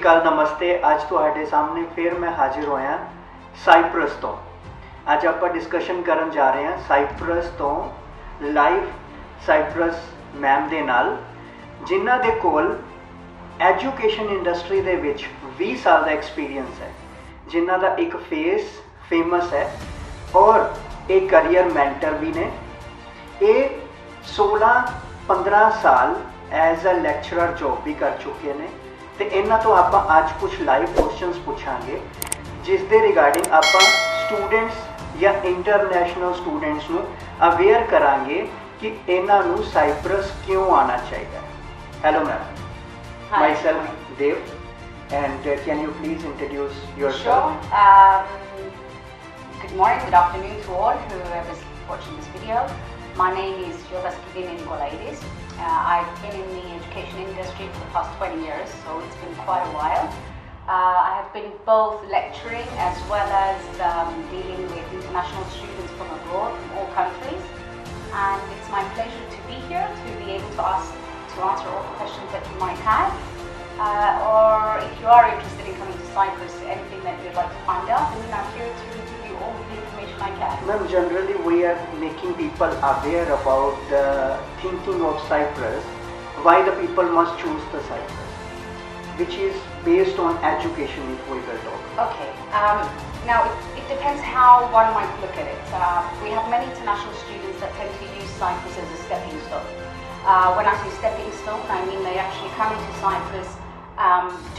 अकाल नमस्ते। अज तुहाडे सामने फिर मैं हाजिर होया साइप्रस तो। अज आप डिस्कशन करन जा रहे हैं साइप्रस तो लाइव साइप्रस मैम दे नाल, जिन्हां दे कोल एजुकेशन इंडस्ट्री दे विच 20 साल का एक्सपीरियंस है, जिन्हां दा एक फेस फेमस है और एक करियर मैंटर भी ने। ये 16-15 साल एज अ लैक्चरर जॉब भी कर चुके हैं। तो इन्हां तो आप आज कुछ लाइव क्वेश्चंस पूछांगे जिस दे रिगार्डिंग आप स्टूडेंट्स या इंटरनेशनल स्टूडेंट्स नू अवेयर करांगे कि इन्हां नू साइप्रस क्यों आना चाहिए। Hello ma'am, myself Dev and can you please introduce yourself? Good morning, good afternoon to all whoever is watching this video. My name is Nicolaides. I've been in the education industry for the past 20 years, so it's been quite a while. I have been both lecturing as well as dealing with international students from abroad, from all countries. And it's my pleasure to be here to be able to answer all the questions that you might have. Or if you are interested in coming to Cyprus, anything that you'd like to find out, then I'm here to give you all the information I can. Ma'am, generally we are making people aware about the thinking of Cyprus, why the people must choose the Cyprus, which is based on education, if we will talk. Okay, now it depends how one might look at it. We have many international students that tend to use Cyprus as a stepping stone. When I say stepping stone, I mean they actually come into Cyprus,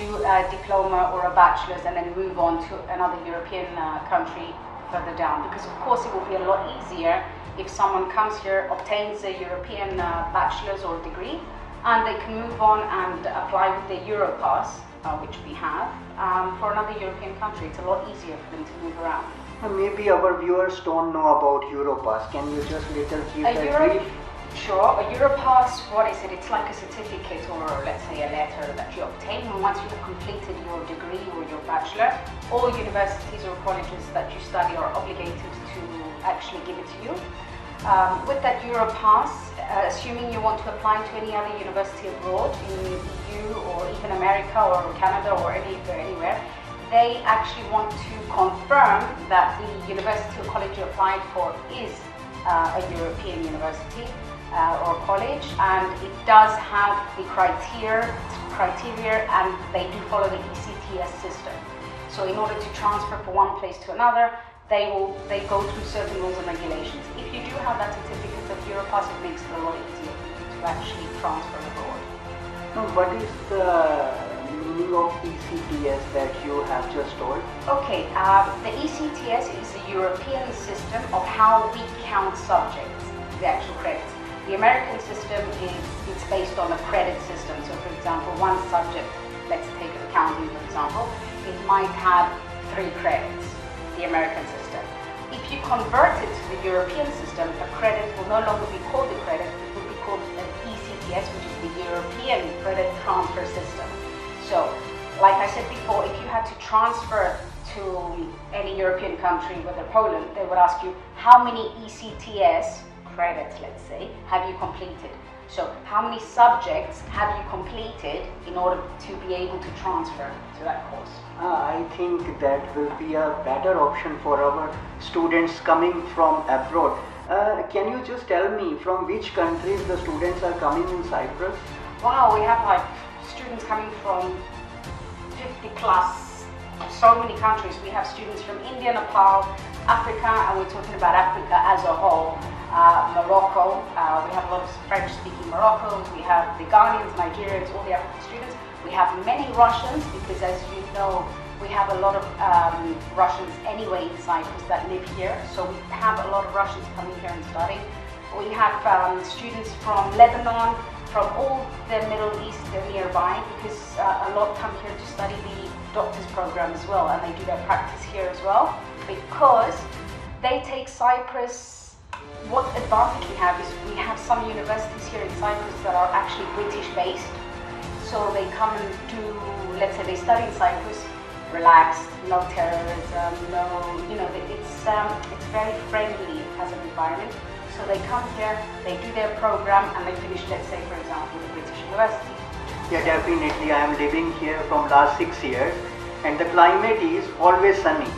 do a diploma or a bachelor's, and then move on to another European country further down. Because of course it will be a lot easier if someone comes here, obtains a European bachelor's or degree, and they can move on and apply with the Europass, which we have, for another European country. It's a lot easier for them to move around. Maybe our viewers don't know about Europass. Can you just little give a brief? Sure. A Europass, what is it? It's like a certificate, or let's say a letter that you obtain once you have completed your degree or your bachelor. All universities or colleges that you study are obligated to actually give it to you. With that Europass, assuming you want to apply to any other university abroad in the EU or even America or Canada or anywhere, they actually want to confirm that the university or college you applied for is a European university or college, and it does have the criteria, and they do follow the ECTS system. So in order to transfer from one place to another, they go through certain rules and regulations. If you do have that certificate of Europass, it makes it a lot easier for you to actually transfer abroad. Now, what is the meaning of ECTS that you have just told? Okay, the ECTS is the European system of how we count subjects, the actual credits. The American system it's based on a credit system. So for example, one subject, let's take accounting for example, it might have 3 credits, the American system. If you convert it to the European system, a credit will no longer be called a credit, it will be called an ECTS, which is the European Credit Transfer System. So, like I said before, if you had to transfer to any European country, whether Poland, they would ask you how many ECTS credits, let's say, have you completed? So, how many subjects have you completed in order to be able to transfer to that course? I think that will be a better option for our students coming from abroad. Can you just tell me from which countries the students are coming in Cyprus? Wow, we have like students coming from 50 plus, so many countries. We have students from India, Nepal, Africa, and we're talking about Africa as a whole. Morocco, we have a lot of French-speaking Moroccans, we have the Ghanaians, Nigerians, all the African students. We have many Russians, because as you know, we have a lot of Russians anyway in Cyprus that live here, so we have a lot of Russians coming here and studying. We have students from Lebanon, from all the Middle East, they're nearby, because a lot come here to study the doctor's program as well, and they do their practice here as well, because they take Cyprus. What advantage we have is we have some universities here in Cyprus that are actually British based, so they come and do, let's say they study in Cyprus, relaxed, no terrorism, no, it's very friendly as an environment. So they come here, they do their program, and they finish, let's say for example, the British University. Yeah, definitely. I am living here from last 6 years, and the climate is always sunny.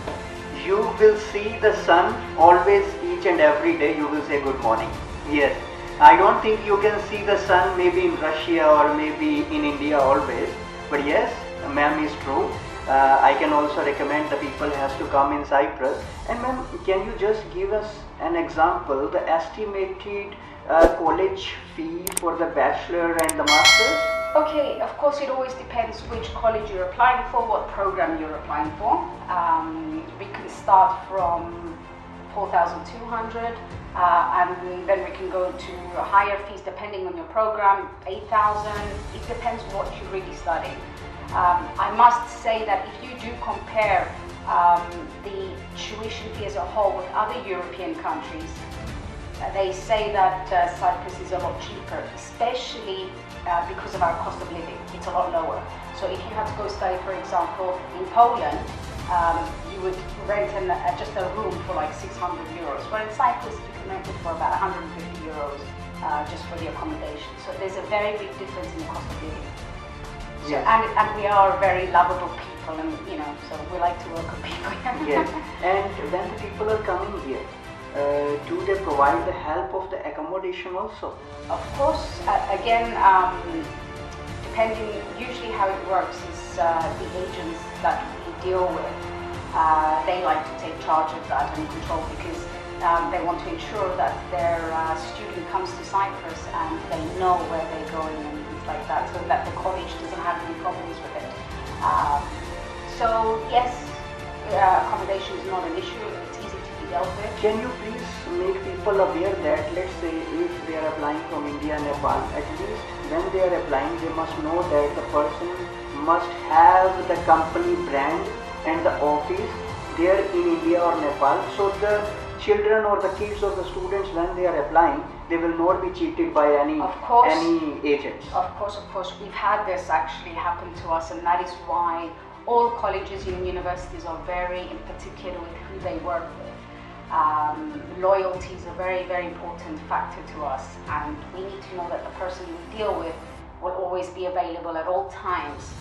You will see the sun always, each and every day. You will say good morning. Yes, I don't think you can see the sun maybe in Russia or maybe in India always. But yes, ma'am is true. I can also recommend the people has to come in Cyprus. And ma'am, can you just give us an example, the estimated college fee for the bachelor and the masters? Okay, of course it always depends which college you're applying for, what program you're applying for. We can start from 4,200 and then we can go to higher fees depending on your program, 8,000. It depends what you're really studying. I must say that if you do compare the tuition fee as a whole with other European countries, they say that Cyprus is a lot cheaper, especially because of our cost of living. It's a lot lower. So if you had to go study, for example, in Poland, you would rent just a room for like 600 euros. Where in Cyprus, you can rent it for about 150 euros just for the accommodation. So there's a very big difference in the cost of living. Yes. And we are very lovable people, and so we like to work with people. Yes. And when the people are coming here, do they provide the help of the accommodation also? Of course, again, depending, usually how it works is the agents that we deal with, they like to take charge of that and control, because they want to ensure that their student comes to Cyprus and they know where they're going and things like that, so that the college doesn't have any problems with it. So yes, accommodation is not an issue, it's easy to be dealt with. Can you please make people aware that, let's say, if they are applying from India and Nepal, at least when they are applying, they must know that the person must have the company brand and the office there in India or Nepal, so the children or the kids or the students, when they are applying, they will not be cheated by any agents. Of course, we've had this actually happen to us, and that is why all colleges and universities are very particular with who they work with. Loyalty is a very, very important factor to us, and we need to know that the person we deal with will always be available at all times.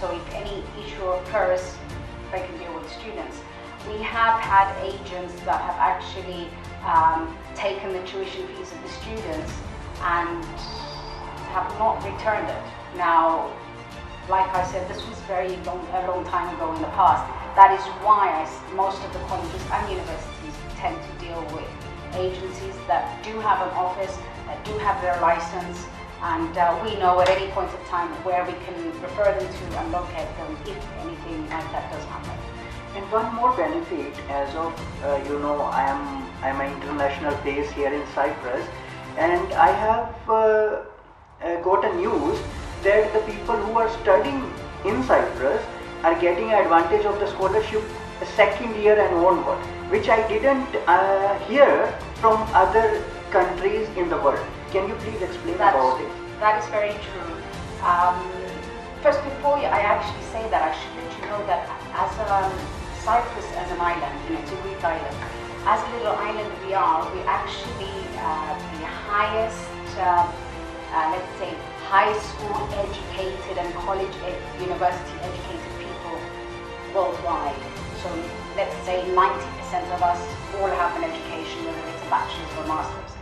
So if any issue occurs, they can deal with students. We have had agents that have actually taken the tuition fees of the students and have not returned it. Now, like I said, this was a long time ago in the past. That is why most of the colleges and universities tend to deal with agencies that do have an office, that do have their license, and we know at any point of time where we can refer them to and locate them if anything like that does happen. And one more benefit, as of I'm an international base here in Cyprus, and I have got a news that the people who are studying in Cyprus are getting advantage of the scholarship second year and onward, which I didn't hear from other countries in the world. Can you please explain about it? That is very true. First, before I actually say that, I should let you know that as Cyprus as an island, it's a Greek island. As a little island we actually the highest, let's say, high school educated and university educated people worldwide. So let's say 90% of us all have an education, whether it's a bachelor's or master's.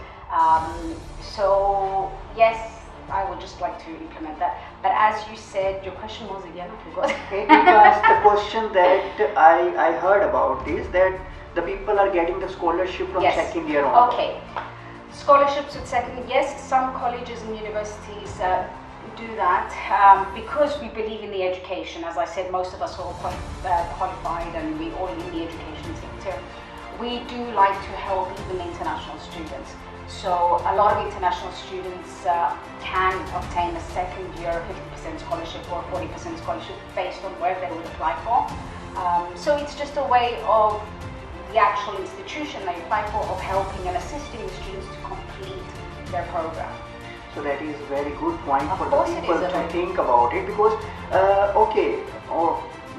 So yes, I would just like to implement that. But as you said, your question was again, I forgot. Because the question that I heard about is that the people are getting the scholarship from second year on. Okay. Scholarships at second, yes, some colleges and universities do that because we believe in the education. As I said, most of us are all qualified and we all in the education sector. We do like to help even international students. So a lot of international students can obtain a second year 50% scholarship or 40% scholarship based on where they would apply for. So it's just a way of the actual institution they apply for of helping and assisting the students to complete their program. So that is a very good point for the people to think about it, because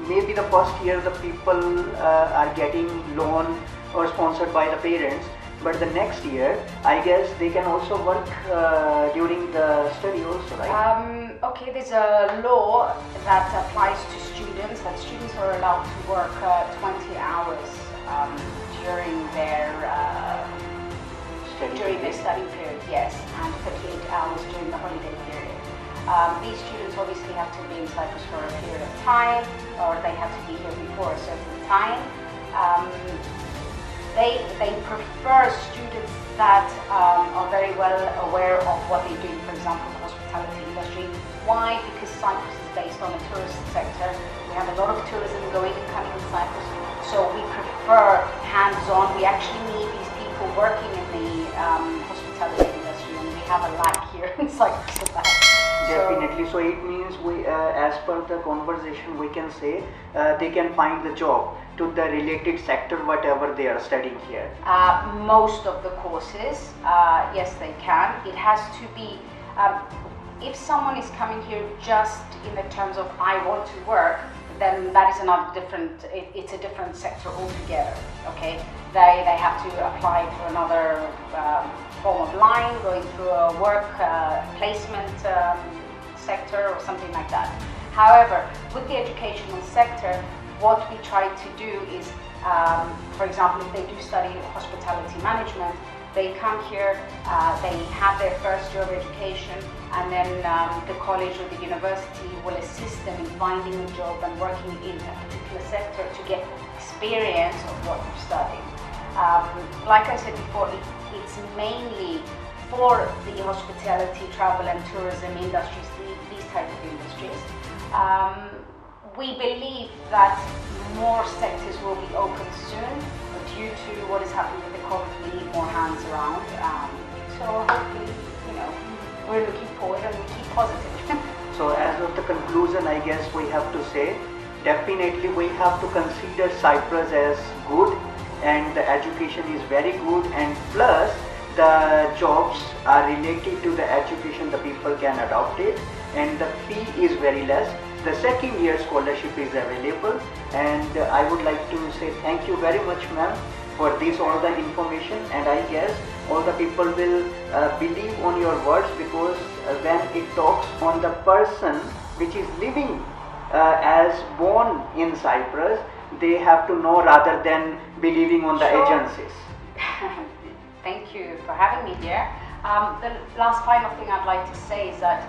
maybe the first year the people are getting loan or sponsored by the parents, but the next year I guess they can also work during the study also, right? Okay, there's a law that applies to students, that students are allowed to work 20 hours during their study period, yes, and 38 hours during the holiday period. These students obviously have to be in Cyprus for a period of time, or they have to be here before a certain time. They prefer students that are very well aware of what they do, for example, the hospitality industry. Why? Because Cyprus is based on the tourist sector. We have a lot of tourism going and coming in Cyprus, so we prefer hands-on. We actually need these people working in the hospitality industry, and we have a lack here in Cyprus of that. Definitely. So it means we, as per the conversation, we can say they can find the job to the related sector, whatever they are studying here. Most of the courses, yes, they can. It has to be, if someone is coming here just in the terms of I want to work, then that is another different, it's a different sector altogether, okay? They have to apply for another form of line, going through a work placement sector or something like that. However, with the educational sector, what we try to do is, for example, if they do study hospitality management, they come here, they have their first year of education, and then the college or the university will assist them in finding a job and working in a particular sector to get experience of what they're studying. Like I said before, it's mainly for the hospitality, travel and tourism industries, these type of industries. We believe that more sectors will be open soon, but due to what is happening with the COVID, we need more hands around. So hopefully, we're looking forward and we keep positive. So as of the conclusion, I guess we have to say, definitely we have to consider Cyprus as good, and the education is very good, and plus the jobs are related to the education, the people can adopt it, and the fee is very less. The second year scholarship is available, and I would like to say thank you very much, ma'am, for this all the information, and I guess all the people will believe on your words, because when it talks on the person which is living as born in Cyprus, they have to know rather than believing on the agencies. Thank you for having me here. The last final thing I'd like to say is that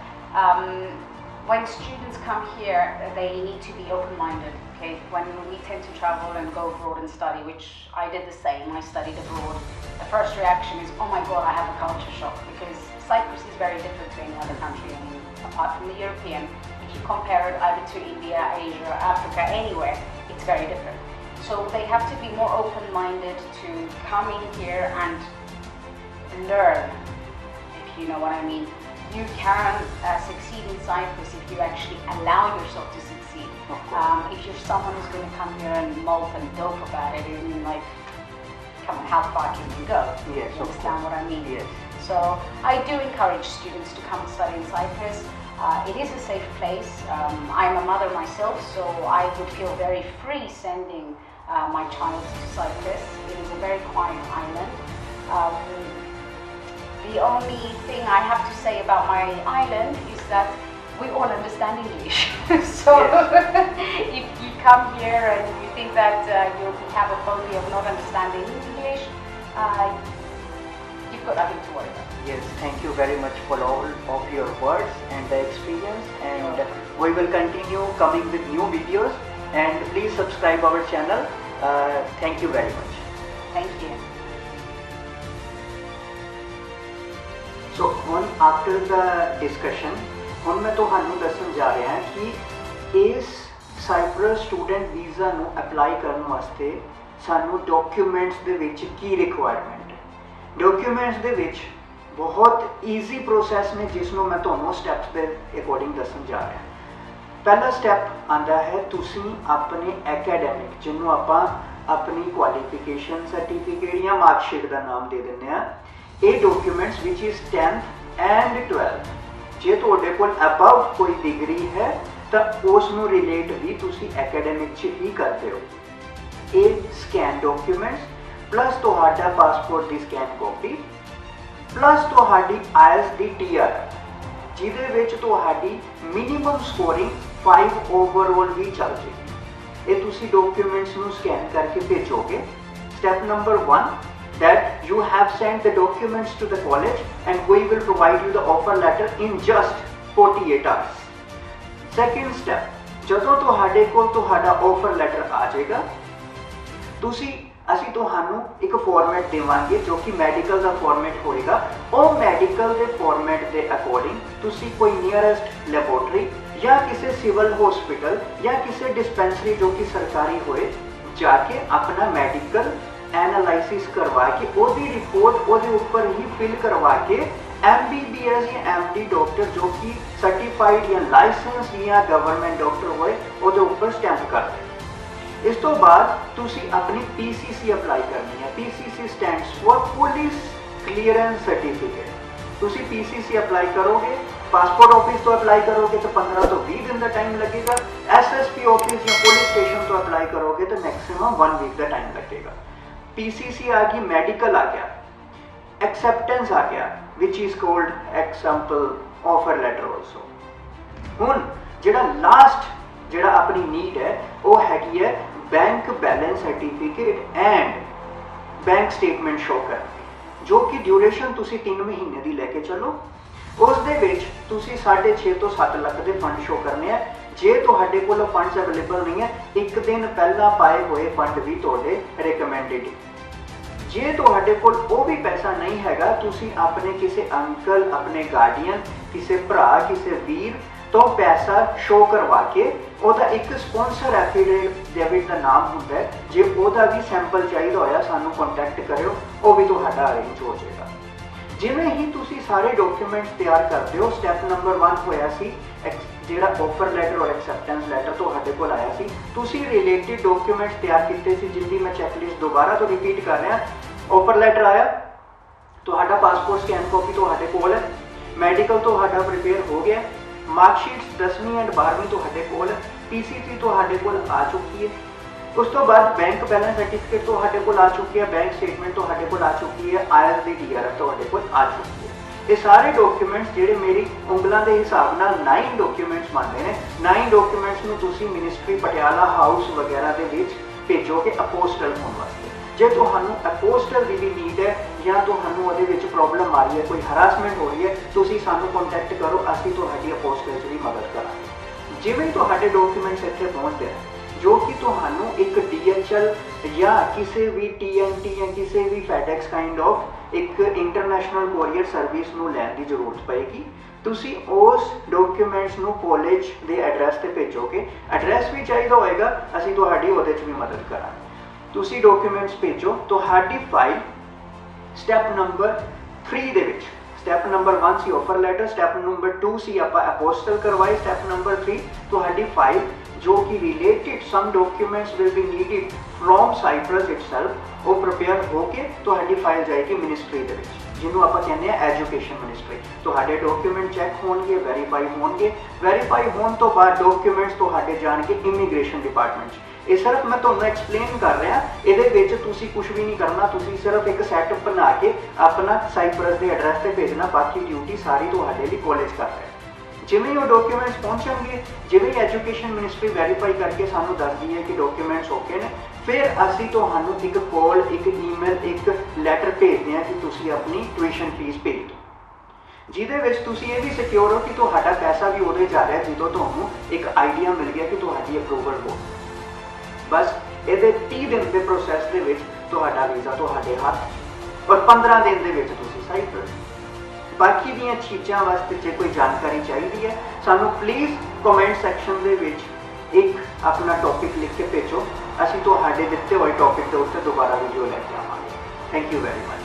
when students come here, they need to be open-minded. Okay, when we tend to travel and go abroad and study, which I did the same, I studied abroad, the first reaction is, oh my god, I have a culture shock, because Cyprus is very different to any other country. I mean, apart from the European, if you compare it either to India, Asia, Africa, anywhere, it's very different. So they have to be more open-minded to coming here and learn, if you know what I mean. You can succeed in Cyprus if you actually allow yourself to succeed. If you're someone who's going to come here and mope and dope about it, I mean, like, come on, how far can you go? Yes, you understand what I mean? Yes. So I do encourage students to come and study in Cyprus. It is a safe place. I'm a mother myself, so I would feel very free sending my child to Cyprus. It is a very quiet island. The only thing I have to say about my island is that we all understand English. So if you come here and you think that you have a phobia of not understanding English, you've got nothing to worry about. Yes, thank you very much for all of your words and the experience, and we will continue coming with new videos, and please subscribe our channel. Thank you very much. Thank you. So after the discussion, ਹੁਣ ਮੈਂ ਤੁਹਾਨੂੰ ਦੱਸਣ ਜਾ ਰਿਹਾ ਕਿ ਇਸ cypress student visa ਨੂੰ apply ਕਰਨ ਵਾਸਤੇ ਸਾਨੂੰ ਡਾਕੂਮੈਂਟਸ ਦੇ ਵਿੱਚ ਕੀ ਰਿਕੁਆਇਰਮੈਂਟ ਹੈ। ਡਾਕੂਮੈਂਟਸ ਦੇ ਵਿੱਚ ਬਹੁਤ ਈਜ਼ੀ ਪ੍ਰੋਸੈਸ ਨੇ, ਜਿਸ ਨੂੰ ਮੈਂ ਤੁਹਾਨੂੰ ਸਟੈਪਸ ਦੇ ਅਕੋਰਡਿੰਗ ਦੱਸਣ ਜਾ ਰਿਹਾ। ਪਹਿਲਾ ਸਟੈਪ ਆਂਦਾ ਹੈ, ਤੁਸੀਂ ਆਪਣੇ ਐਕੈਡੈਮਿਕ, ਜਿਹਨੂੰ ਆਪਾਂ ਆਪਣੀ ਕੁਆਲੀਫਿਕੇਸ਼ਨ ਸਰਟੀਫਿਕੇਟ ਜਾਂ ਮਾਰਕਸ਼ੀਟ ਦਾ ਨਾਮ ਦੇ ਦਿੰਦੇ ਹਾਂ, ਇਹ documents which is 10th and 12th, ਜੇ ਤੁਹਾਡੇ ਕੋਲ ਅਬਵ ਕੋਈ ਡਿਗਰੀ ਹੈ ਤਾਂ ਉਸ ਨੂੰ ਰਿਲੇਟ ਵੀ ਤੁਸੀਂ ਐਕੈਡੈਮਿਕ 'ਚ ਹੀ ਕਰਦੇ ਹੋ। ਇਹ ਸਕੈਨ ਡਾਕੂਮੈਂਟਸ प्लस तुहाडा पासपोर्ट की स्कैन कॉपी प्लस तुहाडी IELTS की TR जिहदे विच तुहाडी मिनीमम स्कोरिंग 5 ओवरऑल भी चल जाएगी। ये तुसी डॉक्यूमेंट्स नू स्कैन करके भेजोगे। Step number 1 that you have sent the documents to the college and we will provide you the offer letter in just 48 hours. Second step, ਜਦੋਂ ਤੁਹਾਡੇ ਕੋਲ ਤੁਹਾਡਾ ਆਫਰ ਲੈਟਰ ਆ ਜਾਏਗਾ ਅਸੀਂ ਤੁਹਾਨੂੰ ਇੱਕ ਫਾਰਮੈਟ ਦੇਵਾਂਗੇ ਜੋ ਕਿ ਮੈਡੀਕਲ ਦਾ ਫਾਰਮੈਟ ਹੋਏਗਾ। ਉਹ ਮੈਡੀਕਲ ਦੇ ਫਾਰਮੈਟ ਦੇ ਅਕੋਰਡਿੰਗ ਤੁਸੀਂ ਕੋਈ ਨੀਅਰੈਸਟ ਲੈਬੋਰਟਰੀ ਜਾਂ ਕਿਸੇ ਸਿਵਲ ਹਸਪੀਟਲ ਜਾਂ ਕਿਸੇ ਡਿਸਪੈਂਸਰੀ ਜੋ ਕਿ ਸਰਕਾਰੀ ਹੋਏ ਜਾ ਕੇ ਆਪਣਾ ਮੈਡੀਕਲ एनालाइसिस करवा के ओदी रिपोर्ट ओदे ऊपर ही फिल करवा के MBBS या MD डॉक्टर जो कि सर्टिफाइड या लाइसेंस या गवर्नमेंट डॉक्टर होए ओदे ऊपर स्टैंप कर दे। इस तो बाद तुसी अपनी PCC अप्लाई करनी है। PCC stands for police clearance certificate. तुसी PCC अप्लाई करोगे, पासपोर्ट ऑफिस तो अप्लाई करोगे तो 15 तो 20 दिन का टाइम लगेगा। SSP ऑफिस या पुलिस स्टेशन तो अप्लाई करोगे तो मैक्सिमम 1 वीक का टाइम लगेगा। PCC आ गई, मेडिकल आ गया, एक्सेप्टेंस आ गया which is called example offer letter also. हुण जिहड़ा लास्ट जिहड़ा अपनी नीड है वो हैगी है bank balance certificate and bank statement show करनी, जो कि ड्यूरेशन तुसी 3 महीने की लैके चलो। उस दे विच तुसी 6.5 तो 7 लाख के फंड शो करने हैं। जे तुहाडे कोल फंड्स अवेलेबल नहीं है, एक दिन पहला पाए हुए फंड भी तुहाडे रिकमेंडेड। जे तुहाडे कोल वो भी पैसा नहीं हैगा, तुसी अपने किसी अंकल, अपने गार्डियन, किसी भरा, किसी वीर तो पैसा शो करवा के ओदा एक स्पॉन्सर एफिडेविट का नाम होंदा है। जे ओदा भी सैंपल चाहिए होया सानू कॉन्टैक्ट करियो, वो भी तुहाडा अरेंज हो जाएगा। जिवें ही तुसी सारे डॉक्यूमेंट्स तैयार करते हो, स्टैप नंबर 1 होया सी ਜਿਹੜਾ ਆਫਰ ਲੈਟਰ ਔਰ ਐਕਸੈਪਟੈਂਸ ਲੈਟਰ ਤੁਹਾਡੇ ਕੋਲ ਆਇਆ ਸੀ, ਤੁਸੀਂ ਰਿਲੇਟਿਡ ਡਾਕੂਮੈਂਟਸ ਤਿਆਰ ਕੀਤੇ ਸੀ ਜਿੰਦੀ ਮੈਂ ਚੈੱਕਲਿਸਟ ਦੁਬਾਰਾ ਤੋਂ ਰਿਪੀਟ ਕਰ ਰਿਹਾ। ਆਫਰ ਲੈਟਰ ਆਇਆ, ਤੁਹਾਡਾ ਪਾਸਪੋਰਟ ਸਕੈਨ ਕਾਪੀ ਤੁਹਾਡੇ ਕੋਲ ਹੈ, ਮੈਡੀਕਲ ਤੁਹਾਡਾ ਪ੍ਰਿਪੇਅਰ ਹੋ ਗਿਆ, ਮਾਰਕਸ਼ੀਟਸ 10ਵੀਂ ਐਂਡ 12ਵੀਂ ਤੁਹਾਡੇ ਕੋਲ ਹੈ, PCC ਤੁਹਾਡੇ ਕੋਲ ਆ ਚੁੱਕੀ ਹੈ। ਉਸ ਤੋਂ ਬਾਅਦ ਬੈਂਕ ਬੈਲੈਂਸ ਸਰਟੀਫਿਕੇਟ ਤੁਹਾਡੇ ਕੋਲ ਆ ਚੁੱਕੀ ਹੈ, ਬੈਂਕ ਸਟੇਟਮੈਂਟ ਤੁਹਾਡੇ ਕੋਲ ਆ ਚੁੱਕੀ ਹੈ, IELTS ਦੀ DRF ਤੁਹਾਡੇ ਕੋਲ ਆ ਚੁੱਕੀ ਹੈ। ये सारे डॉक्यूमेंट्स ਜਿਹੜੇ मेरी ਉਂਗਲਾਂ ਦੇ ਹਿਸਾਬ ਨਾਲ 9 ਡਾਕੂਮੈਂਟਸ ਬਣਦੇ ਨੇ। 9 ਡਾਕੂਮੈਂਟਸ ਨੂੰ ਤੁਸੀਂ ਮਿਨਿਸਟਰੀ ਪਟਿਆਲਾ ਹਾਊਸ ਵਗੈਰਾ ਦੇ ਵਿੱਚ ਭੇਜੋਗੇ ਅਪੋਸਟਲ ਹੋਣ ਵਾਸਤੇ। ਜੇ ਤੁਹਾਨੂੰ ਅਪੋਸਟਲ ਦੀ ਵੀ ਨੀਡ ਹੈ ਜਾਂ ਤੁਹਾਨੂੰ ਉਹਦੇ ਵਿੱਚ ਪ੍ਰੋਬਲਮ ਆ ਰਹੀ ਹੈ, ਕੋਈ ਹਰਾਸਮੈਂਟ ਹੋ ਰਹੀ ਹੈ, ਤੁਸੀਂ ਸਾਨੂੰ ਕੰਟੈਕਟ ਕਰੋ, ਅਸੀਂ ਤੁਹਾਡੀ ਅਪੋਸਟਲ 'ਚ ਵੀ ਮਦਦ ਕਰਾਂਗੇ। ਜਿਵੇਂ ਤੁਹਾਡੇ ਡਾਕੂਮੈਂਟਸ ਇੱਥੇ ਪਹੁੰਚਦੇ ਹਨ, ਜੋ ਕਿ ਤੁਹਾਨੂੰ ਇੱਕ DHL ਜਾਂ ਕਿਸੇ ਵੀ TNT ਜਾਂ ਕਿਸੇ ਵੀ FedEx ਕਾइंड ऑफ एक इंटरनेशनल कोरियर सर्विस नूं लैण की जरूरत पेगी। तुसी उस डॉक्यूमेंट्स नूं कॉलेज के एड्रैस ते भेजोगे। एड्रैस भी चाहिए होएगा, असीं तुहाडी उहदे च भी मदद करांगे। तुसी डॉक्यूमेंट्स भेजो, तुहाडी फाइल स्टैप नंबर 3 दे विच, स्टैप नंबर 1 सी ऑफर लैटर, स्टैप नंबर 2 सी आपां अपोस्टल करवाई, स्टैप नंबर 3 तुहाडी फाइल जो कि related some documents will be needed from Cyprus itself, वो प्रिपेयर होके तुहाडी फाइल जाएगी मिनिस्ट्री दे विच, जिन्हों आपां कहने हैं एजुकेशन मिनिस्ट्री। तुहाडे डॉक्यूमेंट चैक होणगे, वेरीफाई होणगे, वेरीफाई होने तो बाद डॉक्यूमेंट्स तुहाडे जाणगे इमीग्रेशन डिपार्टमेंट। ये सिर्फ मैं तुहानूं एक्सप्लेन कर रहा, इहदे विच तुसीं कुछ भी नहीं करना, तुसीं सिर्फ एक सैटअप बना के अपना साइप्रस के एड्रैस ते भेजना, बाकी ड्यूटी सारी तुहाडे लई कॉलेज कर रहा है। जिवें वो डॉक्यूमेंट्स पहुँचणगे, जिवें एजुकेशन मिनिस्ट्री वैरीफाई करके सानू दसदी है कि डॉक्यूमेंट्स ओके ने, फिर असीं तुहानू एक कॉल, एक ईमेल, एक लैटर भेजते हैं कि तुसीं अपनी ट्यूशन फीस भेज दो, जिहदे विच तुसीं ये भी सिक्योर हो कि तुहाडा पैसा भी उहदे जा रहा है जिदों तुहानू एक आइडिया मिल गया कि तुहाडी अप्रूवल हो। बस इहदे 30 दिन के प्रोसैस दे विच तुहाडा वीज़ा तुहाडे हत्थ और 15 दिन दे विच तुसीं साइप्रस। बाकी दी चीज़ों वास्ते जे कोई जानकारी चाहिए है, सानू प्लीज़ कमेंट सैक्शन दे विच एक अपना टॉपिक लिख के भेजो, असीं तुहाडे दित्ते हुए टॉपिक के उत्ते दोबारा वीडियो लैके आवांगे। Thank you very much.